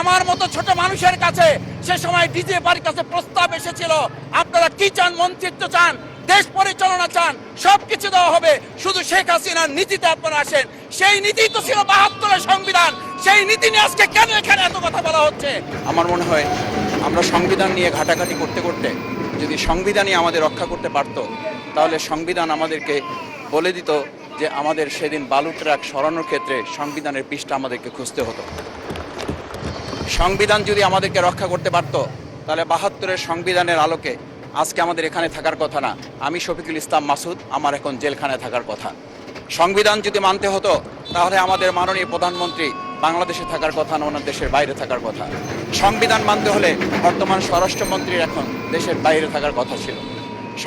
আমার মতো ছোট মানুষের কাছে সে সময় ডিজে বাড়ির কাছে প্রস্তাব এসেছিল, আপনারা কি চান? মন্ত্রিত্ব চান, দেশ পরিচালনা চান, সবকিছু দেওয়া হবে, শুধু শেখ হাসিনার নীতিতে আপনারা আসেন। সেই নীতি তো ছিল ৭২-এর সংবিধান, সেই নীতি নিয়ে আজকে কেন এখানে এত কথা বলা হচ্ছে? আমার মনে হয় আমরা সংবিধান নিয়ে ঘাটাঘাটি করতে করতে যদি সংবিধানই আমাদের রক্ষা করতে পারত, তাহলে সংবিধান আমাদেরকে বলে দিত যে আমাদের সেদিন বালু ট্রাক সরানোর ক্ষেত্রে সংবিধানের পৃষ্ঠা আমাদেরকে খুঁজতে হতো। সংবিধান যদি আমাদেরকে রক্ষা করতে পারত, তাহলে ৭২-এর সংবিধানের আলোকে আজকে আমাদের এখানে থাকার কথা না। আমি শফিকুল ইসলাম মাসুদ, আমার এখন জেলখানায় থাকার কথা। সংবিধান যদি মানতে হতো, তাহলে আমাদের মাননীয় প্রধানমন্ত্রী বাংলাদেশে থাকার কথা না, ওনার দেশের বাইরে থাকার কথা। সংবিধান মানতে হলে বর্তমান স্বরাষ্ট্রমন্ত্রীর এখন দেশের বাইরে থাকার কথা ছিল।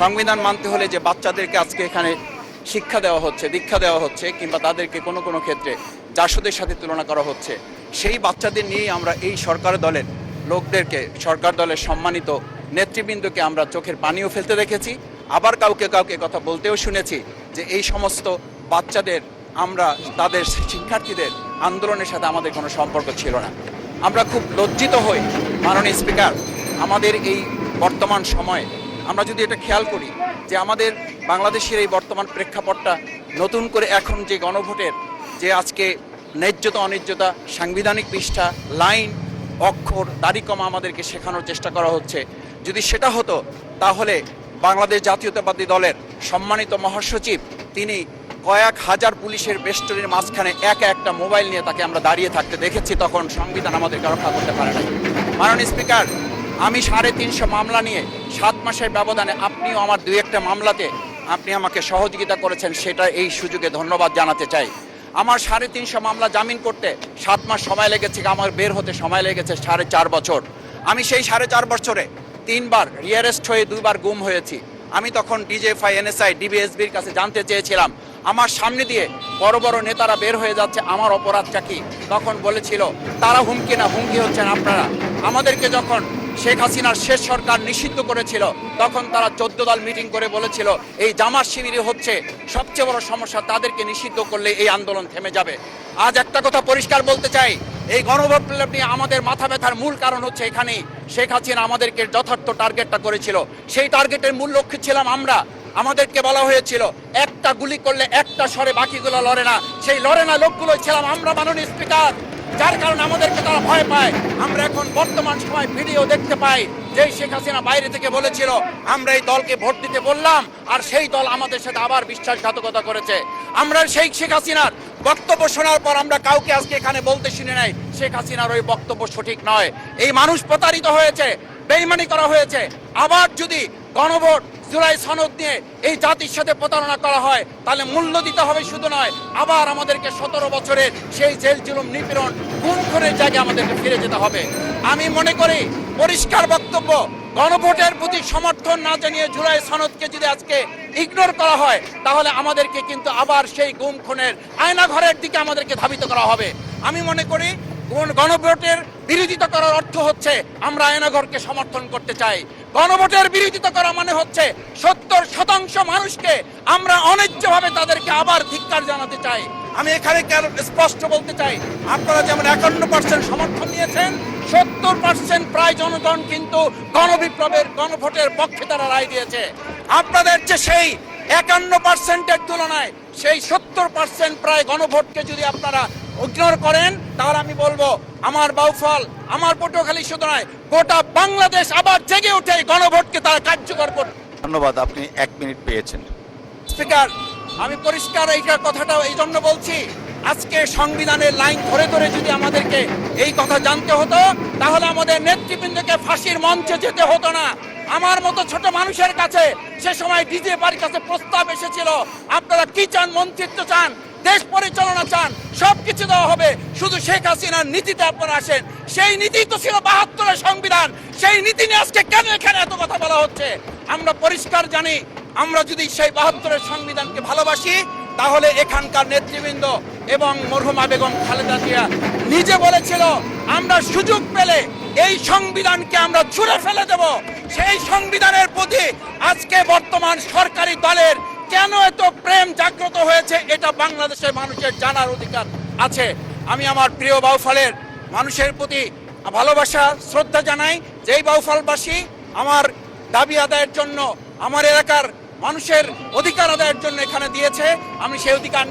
সংবিধান মানতে হলে যে বাচ্চাদেরকে আজকে এখানে শিক্ষা দেওয়া হচ্ছে, দীক্ষা দেওয়া হচ্ছে, কিংবা তাদেরকে কোনো কোনো ক্ষেত্রে জাসদের সাথে তুলনা করা হচ্ছে, সেই বাচ্চাদের নিয়েই আমরা এই সরকার দলের লোকদেরকে, সরকার দলের সম্মানিত নেতৃবৃন্দকে আমরা চোখের পানিও ফেলতে দেখেছি। আবার কাউকে কাউকে কথা বলতেও শুনেছি যে এই সমস্ত বাচ্চাদের, আমরা তাদের শিক্ষার্থীদের আন্দোলনের সাথে আমাদের কোনো সম্পর্ক ছিল না। আমরা খুব লজ্জিত হই মাননীয় স্পিকার, আমাদের এই বর্তমান সময়ে আমরা যদি এটা খেয়াল করি যে আমাদের বাংলাদেশের এই বর্তমান প্রেক্ষাপটটা নতুন করে এখন যে গণভোটের যে আজকে ন্যায্যতা অন্যায্যতা, সাংবিধানিক পৃষ্ঠা, লাইন, অক্ষর, দাড়িকমা আমাদেরকে শেখানোর চেষ্টা করা হচ্ছে, যদি সেটা হতো তাহলে বাংলাদেশ জাতীয়তাবাদী দলের সম্মানিত মহাসচিব তিনি কয়েক হাজার পুলিশের বেষ্টনীর মাঝখানে একা একটা মোবাইল নিয়ে তাকে আমরা দাঁড়িয়ে থাকতে দেখেছি, তখন সংবিধান আমাদেরকে রক্ষা করতে পারে না। মাননীয় স্পিকার, আমি ৩৫০ মামলা নিয়ে ৭ মাসের ব্যবধানে, আপনিও আমার ২-১টা মামলাতে আপনি আমাকে সহযোগিতা করেছেন, সেটা এই সুযোগে ধন্যবাদ জানাতে চাই। আমার ৩৫০ মামলা জামিন করতে ৭ মাস সময় লেগেছে, আমার বের হতে সময় লেগেছে ৪.৫ বছর। আমি সেই ৪.৫ বছরে ৩বার রিয়ারেস্ট হয়ে ২বার গুম হয়েছি। আমি তখন ডিজিএফআই, এনএসআই, ডিবিএসবির কাছে জানতে চেয়েছিলাম আমার সামনে দিয়ে বড় বড় নেতারা বের হয়ে যাচ্ছে, আমার অপরাধটা কি? তখন বলেছিল তারা হুমকি না, হুমকি হচ্ছেন আপনারা। আমাদেরকে যখন শেখ হাসিনার শেষ সরকার নিষিদ্ধ করেছিল, তখন তারা ১৪ দল মিটিং করে বলেছিল এই জামাত শিবিরই হচ্ছে সবচেয়ে বড় সমস্যা, তাদেরকে নিষিদ্ধ করলে এই আন্দোলন থেমে যাবে। আজ একটা কথা পরিষ্কার বলতে চাই, এই গণভোট নিয়ে আমাদের মাথা ব্যথার মূল কারণ হচ্ছে এখানেই শেখ হাসিনা আমাদেরকে যথার্থ টার্গেটটা করেছিল। সেই টার্গেটের মূল লক্ষ্য ছিলাম আমরা। আমাদেরকে বলা হয়েছিল একটা গুলি করলে একটা সরে বাকিগুলো লড়ে না, সেই লড়ে না লোকগুলো ছিলাম আমরা মাননীয় স্পিকার, যার কারণে আমাদেরকে তারা ভয় পায়। আমরা এখন বর্তমান সময় ভিডিও দেখতে পাই যে শেখ হাসিনা বাইরে থেকে বলেছিল আমরা এই দলকে ভোট দিতে বললাম, আর সেই দল আমাদের সাথে আবার বিশ্বাসঘাতকতা করেছে। আমরা সেই শেখ হাসিনার বক্তব্য শোনার পর আমরা কাউকে আজকে এখানে বলতে শুনে নাই শেখ হাসিনার ওই বক্তব্য সঠিক নয়। এই মানুষ প্রতারিত হয়েছে, বেইমানি করা হয়েছে। আবার যদি গণভোট, জুলাই সনদ নিয়ে এই জাতির সাথে প্রতারণা করা হয়, তাহলে মূল্য দিতে হবে শুধু নয়, আবার আমাদেরকে ১৭ বছরের সেই জেল জুলুম, নিপীড়ন, খুন খুনের জায়গায় আমাদেরকে ফিরে যেতে হবে। আমি মনে করি পরিষ্কার বক্তব্য, গণভোটের প্রতি সমর্থন না জানিয়ে জুলাই সনদকে যদি আজকে ইগনোর করা হয়, তাহলে আমাদেরকে কিন্তু আবার সেই গুম খুনের আয়নাঘরের দিকে আমাদেরকে ধাবিত করা হবে। আমি মনে করি গণভোটের বিরোধিতা করার অর্থ হচ্ছে আমরা আয়নাঘরকে সমর্থন করতে চাই। গণভোটের বিরোধিতা করা মানে হচ্ছে ৭০% মানুষকে আমরা অন্যায্যভাবে তাদেরকে আবার ধিক্কার জানাতে চাই। আমি এখানে স্পষ্ট বলতে চাই, আপনারা যেমন ৫১% সমর্থন নিয়েছেন, ৭০% প্রায় জনগণ কিন্তু গণবিপ্লবের, গণভোটের পক্ষে তারা রায় দিয়েছে। আপনাদের যে সেই ৫১%-এর তুলনায় সেই ৭০% প্রায় গণভোটকে যদি আপনারা ইগনোর করেন, তাহলে আমি বলবো আমার বাউফল, আমার পটুয়াখালী শুধু নয়, গোটা বাংলাদেশ আবার জেগে উঠে গণভোটকে তারা কার্যকর করবে। ধন্যবাদ, আপনি ১ মিনিট পেয়েছেন। স্পিকার, আমি পরিষ্কার এই কথাটা এই জন্য বলছি, আজকে সংবিধানের লাইন ধরে ধরে যদি আমাদেরকে এই কথা জানতে হতো, তাহলে আমাদের নেতৃবৃন্দকে ফাঁসির মঞ্চে যেতে হতো না। আমার মতো ছোট মানুষের কাছে সে সময় ডিজে বাড়ির কাছে প্রস্তাব এসেছিল, আপনারা কি চান? মন্ত্রিত্ব চান, দেশ পরিচালনা চান, সবকিছু দেওয়া হবে, শুধু শেখ হাসিনার নীতিতে আপনারা আসেন। সেই নীতি তো ছিল ৭২-এর সংবিধান, সেই নীতি নিয়ে আজকে কেন এখানে এত কথা বলা হচ্ছে? আমরা পরিষ্কার জানি, আমরা যদি সেই ৭২-এর সংবিধানকে ভালোবাসি, তাহলে এখানকার নেতৃবৃন্দ এবং মরহুমা বেগম খালেদা জিয়া নিজে বলেছিল আমরা সুযোগ পেলে এই সংবিধানকে আমরা ছুঁড়ে ফেলে দেব। সেই সংবিধানের প্রতি আজকে বর্তমান সরকারি দলের কেন এত প্রেম জাগ্রত হয়েছে, এটা বাংলাদেশের মানুষের জানার অধিকার আছে। আমি আমার প্রিয় বাউফলের মানুষের প্রতি ভালোবাসা শ্রদ্ধা জানাই যেই বাউফলবাসী আমার দাবি আদায়ের জন্য, আমার এলাকার মানুষের অধিকার আদায়ের জন্য এখানে দিয়েছে, আমি সেই অধিকার